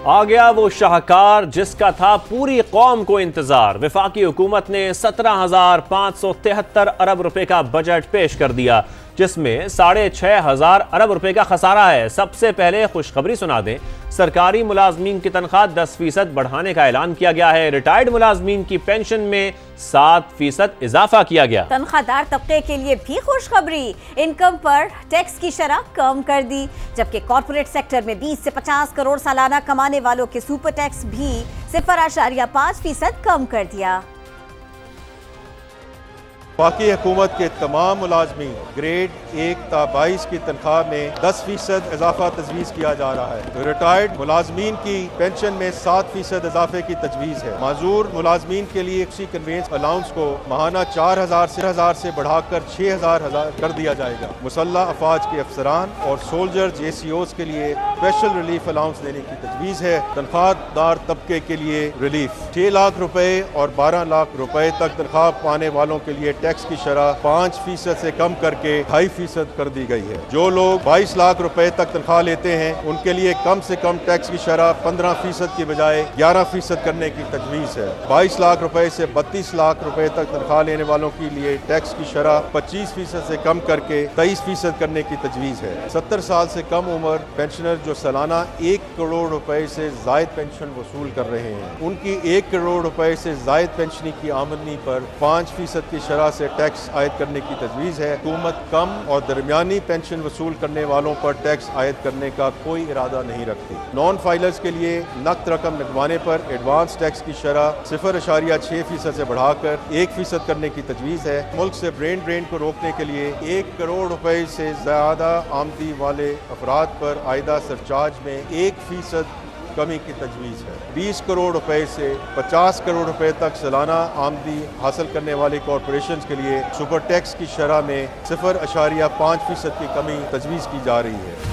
आ गया वो शाहकार जिसका था पूरी कौम को इंतजार। वफाकी हुकूमत ने 17,573 अरब रुपए का बजट पेश कर दिया, जिसमें 6,500 अरब रुपए का खसारा है। सबसे पहले खुशखबरी सुना दें, सरकारी मुलाजमीन की तनख्वाह 10% बढ़ाने का ऐलान किया गया है। रिटायर्ड मुलाजमीन की पेंशन में 7% इजाफा किया गया। तनख्वाहदार तबके के लिए भी खुशखबरी, इनकम पर टैक्स की शरह कम कर दी, जबकि कॉर्पोरेट सेक्टर में 20 से 50 करोड़ सालाना कमाने वालों के सुपर टैक्स भी 0.5% कम कर दिया। वफाकी हुकूमत के तमाम मुलाजमीन ग्रेड 1 ता 22 की तनख्वाह में 10% इजाफा तजवीज़ किया जा रहा है। रिटायर्ड मुलाजमीन की पेंशन में 7% इजाफे की तजवीज़ है। माजूर मुलाजमीन के लिए एक्सी कन्वेंस अलाउंस को माहाना 4,000 से बढ़ाकर 6,000 कर दिया जाएगा। मुसल्ह अफवाज के अफसरान और सोल्जर JCOs के लिए स्पेशल रिलीफ अलाउंस देने की तजवीज़ है। तनख्वाहदार तबके के लिए रिलीफ 6 लाख रुपए और 12 लाख रुपए तक तनख्वाह पाने वालों के लिए टैक्स की शरह 5% से कम करके 2.5% कर दी गई है। जो लोग 22 लाख रुपए तक तनख्वाह लेते हैं उनके लिए कम से कम टैक्स की शरह 15% की बजाय 11% करने की तजवीज़ है। 22 लाख रुपए से 32 लाख रुपए तक तनख्वाह लेने वालों के लिए टैक्स की शरह 25% से कम करके 23% करने की तजवीज़ है। 70 साल से कम उम्र पेंशनर जो सालाना 1 करोड़ रुपए से जायद पेंशन वसूल कर रहे हैं, उनकी 1 करोड़ रुपए से जायद पेंशनी की आमदनी पर 5% की शरह से टैक्स आयद करने की तजवीज़ है। हुकूमत कम और दरमियानी पेंशन वसूल करने वालों पर टैक्स आयद करने का कोई इरादा नहीं रखती। नॉन फाइलर्स के लिए नकद रकम निकलवाने पर एडवांस टैक्स की शरह 0.6% से बढ़ाकर 1% करने की तजवीज़ है। मुल्क से ब्रेन ड्रेन को रोकने के लिए 1 करोड़ रुपए से ज्यादा आमदनी वाले अफराद पर आयदा सरचार्ज में 1% कमी की तजवीज़ है। 20 करोड़ रुपए से 50 करोड़ रुपए तक सालाना आमदनी हासिल करने वाले कॉरपोरेशन के लिए सुपर टैक्स की शरह में 0.5% की कमी तजवीज़ की जा रही है।